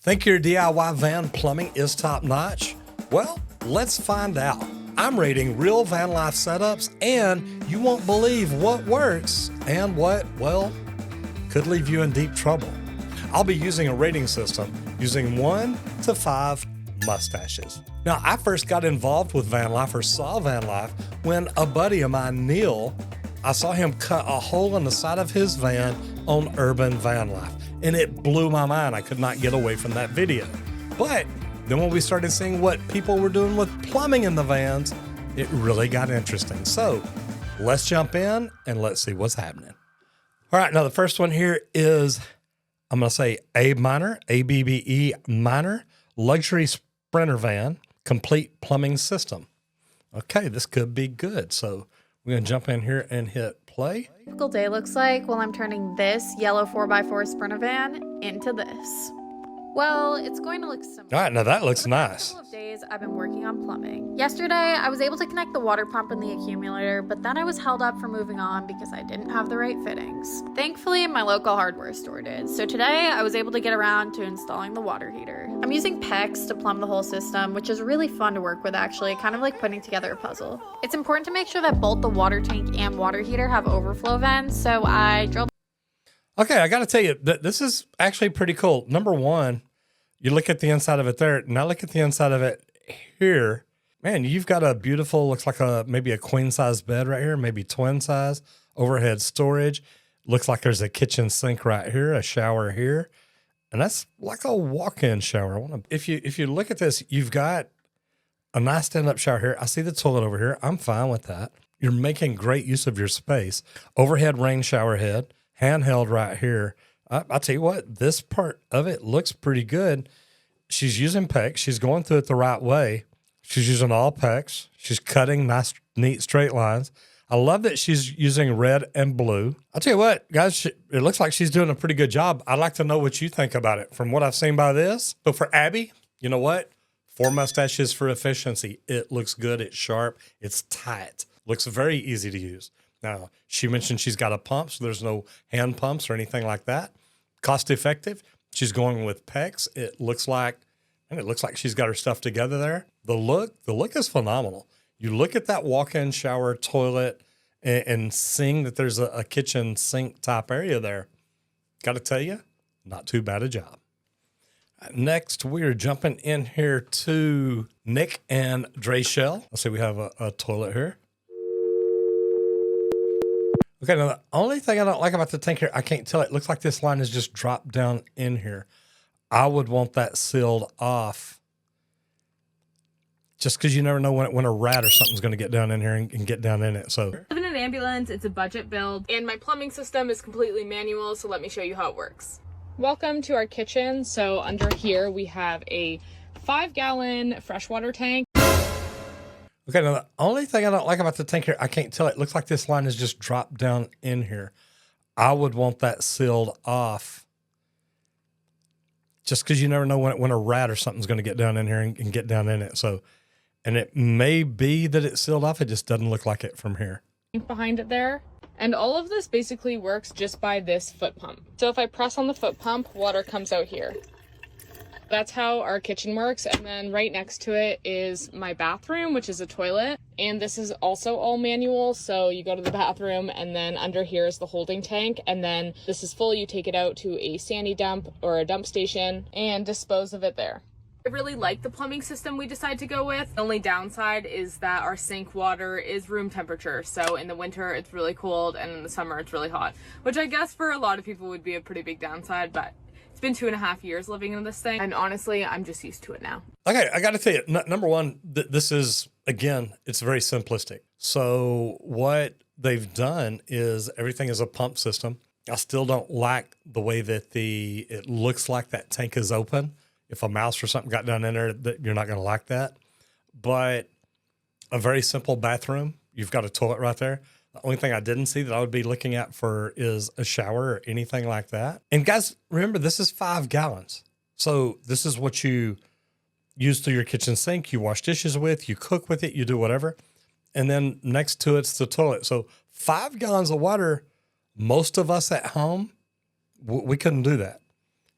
Think your DIY van plumbing is top notch? Well, let's find out. I'm rating real van life setups, and you won't believe what works and what, well, could leave you in deep trouble. I'll be using a rating system using 1 to 5 mustaches. Now, I first got involved with van life or saw van life when a buddy of mine, Neil, I saw him cut a hole in the side of his van on Urban Van Life, and it blew my mind. I could not get away from that video. But then when we started seeing what people were doing with plumbing in the vans, it really got interesting. So let's jump in and let's see what's happening. All right, now the first one here is, I'm going to say A minor, ABBE minor, luxury Sprinter van, complete plumbing system. Okay, this could be good. So we're going to jump in here and hit play. Typical day looks like while I'm turning this yellow 4x4 Sprinter van into this. Well, it's going to look similar. All right, now that looks nice. For a couple of days, I've been working on plumbing. Yesterday, I was able to connect the water pump and the accumulator, but then I was held up from moving on because I didn't have the right fittings. Thankfully, my local hardware store did, so today I was able to get around to installing the water heater. I'm using PEX to plumb the whole system, which is really fun to work with actually, kind of like putting together a puzzle. It's important to make sure that both the water tank and water heater have overflow vents, so I drilled. Okay, I got to tell you, this is actually pretty cool. Number one, you look at the inside of it there. Now look at the inside of it here. Man, you've got a beautiful, looks like maybe a queen size bed right here, maybe twin size, overhead storage. Looks like there's a kitchen sink right here, a shower here. And that's like a walk-in shower. If you look at this, you've got a nice stand-up shower here. I see the toilet over here. I'm fine with that. You're making great use of your space. Overhead rain shower head, handheld right here. I'll tell you what, this part of it looks pretty good. She's using PEX. She's going through it the right way. She's using all PEX. She's cutting nice, neat straight lines. I love that she's using red and blue. I'll tell you what, guys, it looks like she's doing a pretty good job. I'd like to know what you think about it from what I've seen by this. But for Abby, you know what? 4 mustaches for efficiency. It looks good. It's sharp. It's tight. Looks very easy to use. Now, she mentioned she's got a pump, so there's no hand pumps or anything like that. Cost effective. She's going with PEX. It looks like she's got her stuff together there. The look is phenomenal. You look at that walk-in shower toilet and seeing that there's a kitchen sink type area there. Got to tell you, not too bad a job. Next, we're jumping in here to Nick and Drayshell. Let's see, we have a toilet here. Okay, now the only thing I don't like about the tank here, I can't tell. It looks like this line is just dropped down in here. I would want that sealed off just because you never know when a rat or something's going to get down in here and get down in it. So, I live in an ambulance. It's a budget build, and my plumbing system is completely manual, so let me show you how it works. Welcome to our kitchen. So under here, we have a 5-gallon freshwater tank. Okay, now the only thing I don't like about the tank here, I can't tell. It looks like this line is just dropped down in here. I would want that sealed off just because you never know when a rat or something's going to get down in here and get down in it. So, and it may be that it's sealed off. It just doesn't look like it from here. Behind it there. And all of this basically works just by this foot pump. So if I press on the foot pump, water comes out here. That's how our kitchen works. And then right next to it is my bathroom, which is a toilet. And this is also all manual. So you go to the bathroom and then under here is the holding tank. And then this is full. You take it out to a sandy dump or a dump station and dispose of it there. I really like the plumbing system we decided to go with. The only downside is that our sink water is room temperature. So in the winter, it's really cold, and in the summer, it's really hot, which I guess for a lot of people would be a pretty big downside, but it's been 2.5 years living in this thing, and honestly, I'm just used to it now. Okay, I got to tell you, number one, this is, again, it's very simplistic. So what they've done is everything is a pump system. I still don't like the way that it looks like that tank is open. If a mouse or something got down in there, you're not going to like that. But a very simple bathroom. You've got a toilet right there. The only thing I didn't see that I would be looking at for is a shower or anything like that. And guys, remember, this is 5 gallons. So this is what you use through your kitchen sink. You wash dishes with, you cook with it, you do whatever. And then next to it's the toilet. So 5 gallons of water, most of us at home, we couldn't do that.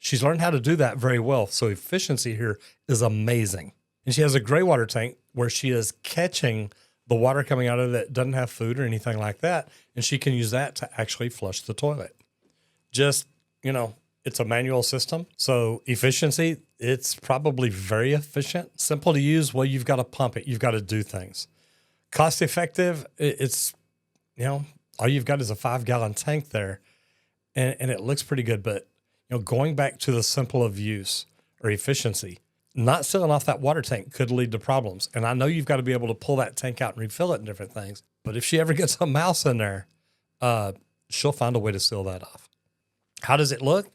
She's learned how to do that very well. So efficiency here is amazing. And she has a gray water tank where she is catching the water coming out of it that doesn't have food or anything like that. And she can use that to actually flush the toilet. Just, it's a manual system. So efficiency, it's probably very efficient. Simple to use. Well, you've got to pump it. You've got to do things. Cost effective. It's, all you've got is a 5-gallon tank there and it looks pretty good. But, going back to the simple of use or efficiency, not sealing off that water tank could lead to problems. And I know you've got to be able to pull that tank out and refill it and different things. But if she ever gets a mouse in there, she'll find a way to seal that off. How does it look?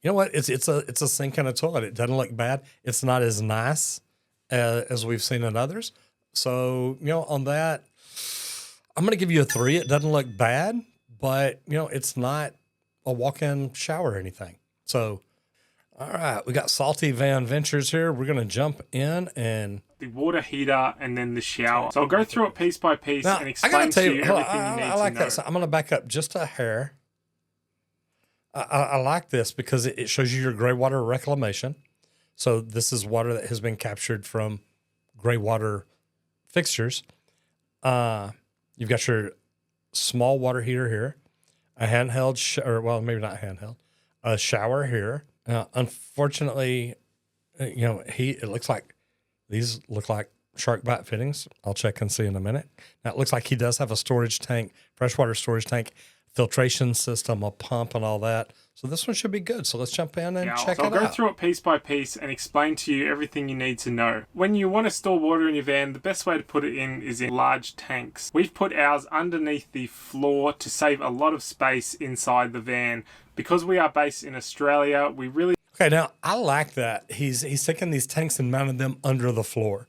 You know what? It's a sink and a toilet. It doesn't look bad. It's not as nice as we've seen in others. So, on that, I'm going to give you a 3. It doesn't look bad, but, it's not a walk-in shower or anything. So, all right, we got Salty Van Ventures here. We're going to jump in and the water heater and then the shower. So I'll go through it piece by piece now, and explain to you everything you need I like to know. that. So I'm going to back up just a hair. I like this because it shows you your gray water reclamation. So this is water that has been captured from gray water fixtures. You've got your small water heater here, a handheld, well, maybe not handheld, a shower here. Unfortunately, it looks like these look like shark bite fittings. I'll check and see in a minute. Now it looks like he does have a storage tank, freshwater storage tank, filtration system, a pump and all that. So this one should be good. So let's jump in and check it out. I'll go through it piece by piece and explain to you everything you need to know. When you want to store water in your van, the best way to put it in is in large tanks. We've put ours underneath the floor to save a lot of space inside the van. Because we are based in Australia, we really... Okay, now I like that. He's taken these tanks and mounted them under the floor.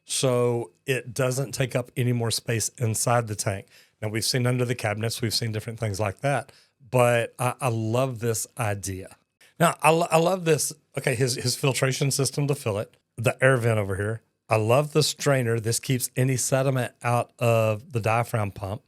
So it doesn't take up any more space inside the tank. Now we've seen under the cabinets, we've seen different things like that. But I love this idea. Now, I love this. Okay, his filtration system to fill it, the air vent over here. I love the strainer. This keeps any sediment out of the diaphragm pump.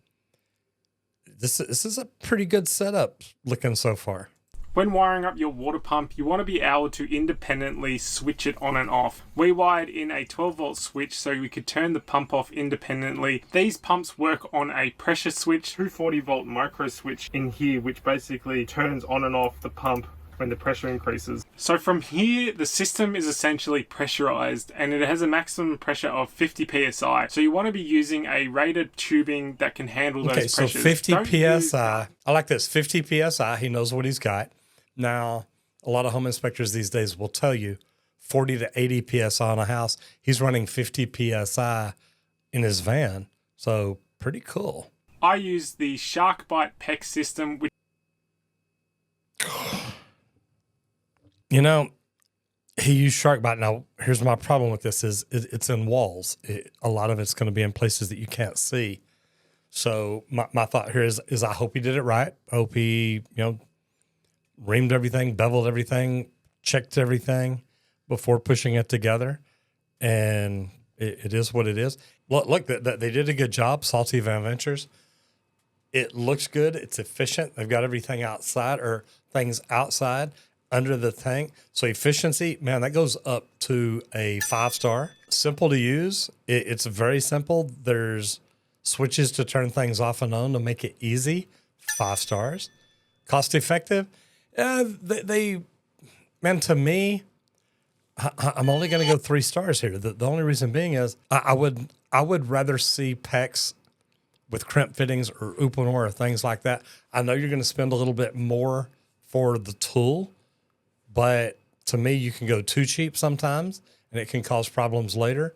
This is a pretty good setup looking so far. When wiring up your water pump, you want to be able to independently switch it on and off. We wired in a 12-volt switch so we could turn the pump off independently. These pumps work on a pressure switch, 240-volt micro switch in here, which basically turns on and off the pump when the pressure increases. So from here, the system is essentially pressurized and it has a maximum pressure of 50 psi. So you want to be using a rated tubing that can handle those pressures. Okay, so 50 psi. I like this, 50 psi. He knows what he's got. Now, a lot of home inspectors these days will tell you 40 to 80 psi on a house. He's running 50 psi in his van. So pretty cool. I use the Shark Bite PEX system, which he used Shark Bite. Now, here's my problem with this is it's in walls. A lot of it's going to be in places that you can't see. So my thought here is I hope he did it right. I hope he, reamed everything, beveled everything, checked everything before pushing it together. And it is what it is. Look, they did a good job, Salty Van Ventures. It looks good. It's efficient. They've got everything outside or things outside under the tank. So efficiency, man, that goes up to a 5-star. Simple to use. It's very simple. There's switches to turn things off and on to make it easy. 5 stars. Cost effective. Man, to me, I'm only going to go 3 stars here. The only reason being is I would rather see PEX with crimp fittings or Uponor or things like that. I know you're going to spend a little bit more for the tool, but to me, you can go too cheap sometimes and it can cause problems later.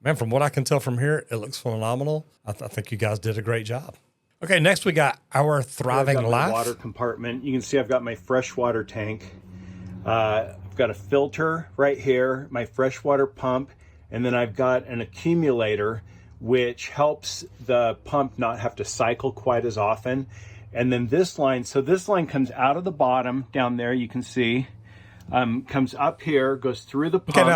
Man, from what I can tell from here, it looks phenomenal. I think you guys did a great job. Okay, next we got our Thriving I've got Life. my water compartment. You can see I've got my freshwater tank. I've got a filter right here, my freshwater pump, and then I've got an accumulator which helps the pump not have to cycle quite as often. And then this line, so this line comes out of the bottom down there, you can see, comes up here, goes through the pump. Okay,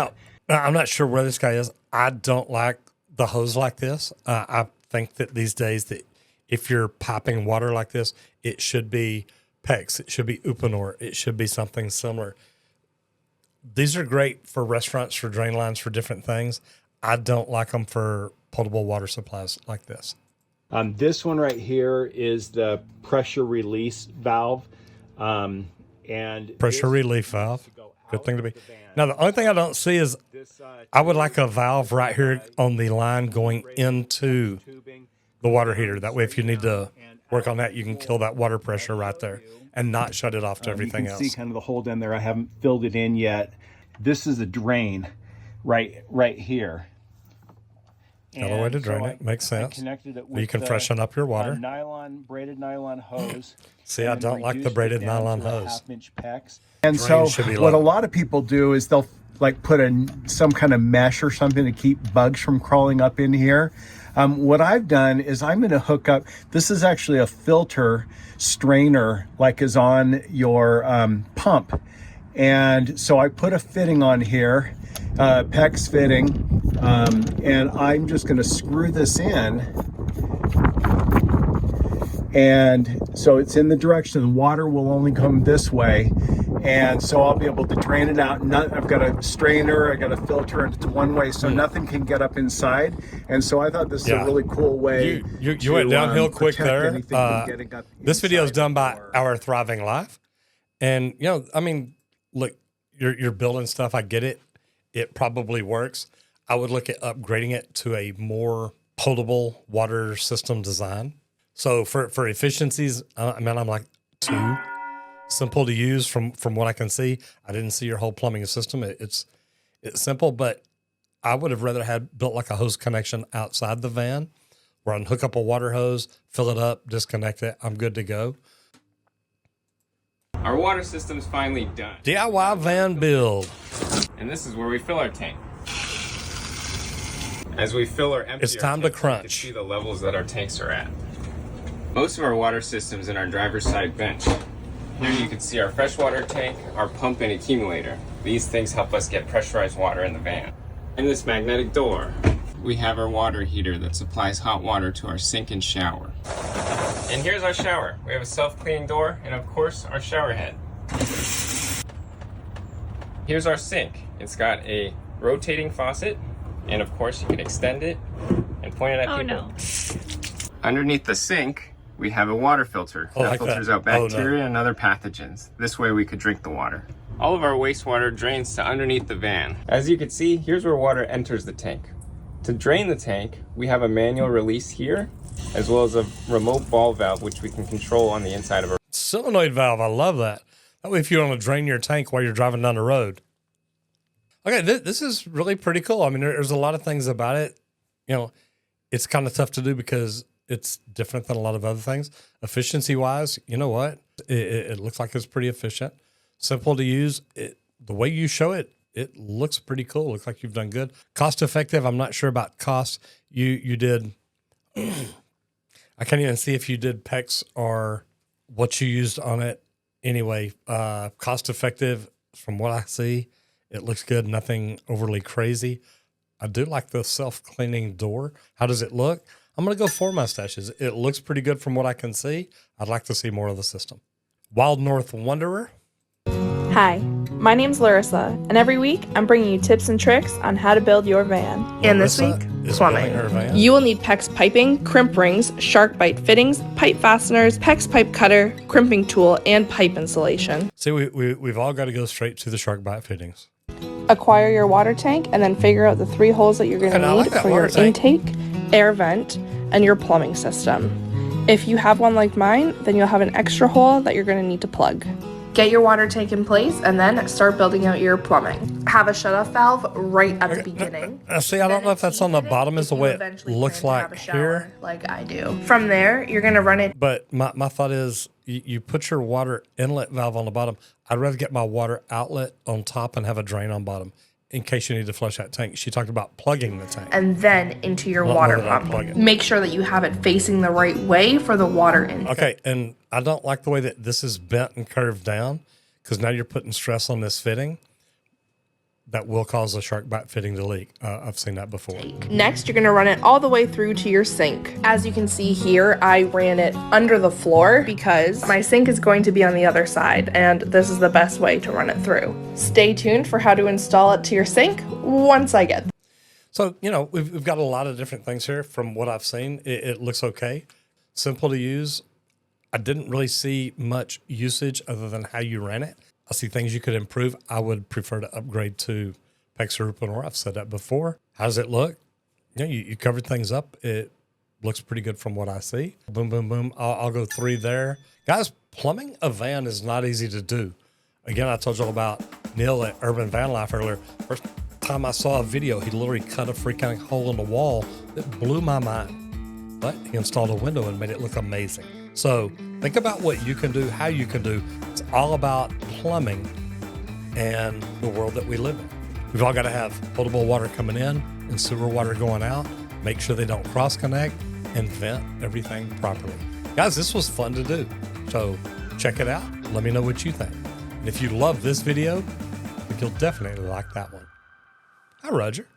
now, I'm not sure where this guy is. I don't like the hose like this. I think that these days that if you're piping water like this, it should be PEX. It should be Uponor. It should be something similar. these are great for restaurants, for drain lines, for different things. I don't like them for potable water supplies like this. This one right here is the pressure release valve. And Pressure relief valve. Good thing to be. Now, the only thing I don't see is I would like a valve right here on the line going into the water heater. That way, if you need to work on that, you can kill that water pressure right there and not shut it off to everything else. You can see kind of the hole down there. I haven't filled it in yet. This is a drain right here. Got a way to drain it. Makes sense. You can freshen up your water. Braided nylon hose. See, I don't like the braided nylon hose. And so what a lot of people do is they'll like put some kind of mesh or something to keep bugs from crawling up in here. What I've done is I'm going to hook up, this is actually a filter strainer like is on your pump. And so I put a fitting on here, PEX fitting, and I'm just going to screw this in. And so it's in the direction, the water will only come this way. And so I'll be able to drain it out. I've got a strainer, I got a filter, and it's one way, so nothing can get up inside. And so I thought this is a really cool way. You went downhill quick there. This video is done by Our Thriving Life. And, you know, I mean, look, you're building stuff. I get it. It probably works. I would look at upgrading it to a more potable water system design. So for efficiencies, I mean, I'm like 2. Simple to use from what I can see. I didn't see your whole plumbing system. It's simple, but I would have rather had built like a hose connection outside the van where I can hook up a water hose, fill it up, disconnect it. I'm good to go. Our water system's finally done. DIY van build. And this is where we fill our tank. As we fill or empty It's time to crunch. You can see the levels that our tanks are at. Most of our water system's in our driver's side bench. Here you can see our freshwater tank, our pump and accumulator. These things help us get pressurized water in the van. In this magnetic door, we have our water heater that supplies hot water to our sink and shower. And here's our shower. We have a self-cleaning door and of course our shower head. Here's our sink. It's got a rotating faucet and of course you can extend it and point it at people. No. Underneath the sink, we have a water filter that filters out bacteria and other pathogens. This way we could drink the water. All of our wastewater drains to underneath the van. As you can see, here's where water enters the tank. To drain the tank, we have a manual release here, as well as a remote ball valve, which we can control on the inside of our solenoid valve. I love that. That way if you want to drain your tank while you're driving down the road. Okay, this is really pretty cool. I mean, there's a lot of things about it. You know, it's kind of tough to do because it's different than a lot of other things. Efficiency-wise, you know what? It looks like it's pretty efficient. Simple to use. The way you show it, it looks pretty cool. Looks like you've done good. Cost-effective, I'm not sure about cost. You did, I can't even see if you did PEX or what you used on it. Anyway, cost-effective, from what I see, it looks good. Nothing overly crazy. I do like the self-cleaning door. How does it look? I'm going to go 4 mustaches. It looks pretty good from what I can see. I'd like to see more of the system. Wild North Wanderer. Hi, my name's Larissa, and every week I'm bringing you tips and tricks on how to build your van. And this week, plumbing. You will need PEX piping, crimp rings, shark bite fittings, pipe fasteners, PEX pipe cutter, crimping tool, and pipe insulation. See, we've all got to go straight to the shark bite fittings. Acquire your water tank and then figure out the 3 holes that you're going to need for your intake, air vent, and your plumbing system. If you have one like mine, then you'll have an extra hole that you're going to need to plug. Get your water tank in place and then start building out your plumbing. Have a shutoff valve right at the beginning. See, I don't know if that's on the bottom is the way it looks like here. Like I do. From there, you're going to run it. But my thought is you put your water inlet valve on the bottom. I'd rather get my water outlet on top and have a drain on bottom in case you need to flush that tank. She talked about plugging the tank. And then into your water pump. Make sure that you have it facing the right way for the water intake. Okay, and I don't like the way that this is bent and curved down because now you're putting stress on this fitting. that will cause a shark bite fitting to leak. I've seen that before. Next, you're going to run it all the way through to your sink. As you can see here, I ran it under the floor because my sink is going to be on the other side, and this is the best way to run it through. Stay tuned for how to install it to your sink once I get there. So, you know, we've got a lot of different things here. From what I've seen, it looks okay. Simple to use. I didn't really see much usage other than how you ran it. I see things you could improve. I would prefer to upgrade to Pexarupanor. I've said that before. How does it look? You know, you covered things up. It looks pretty good from what I see. Boom, boom, boom. I'll go 3 there. Guys, plumbing a van is not easy to do. Again, I told you all about Neil at Urban Van Life earlier. First time I saw a video, he literally cut a freaking hole in the wall that blew my mind. But he installed a window and made it look amazing. So think about what you can do, how you can do. It's all about plumbing and the world that we live in. We've all got to have potable water coming in and sewer water going out. Make sure they don't cross connect and vent everything properly. Guys, this was fun to do. So check it out. Let me know what you think. And if you love this video, I think you'll definitely like that one. Hi, Roger.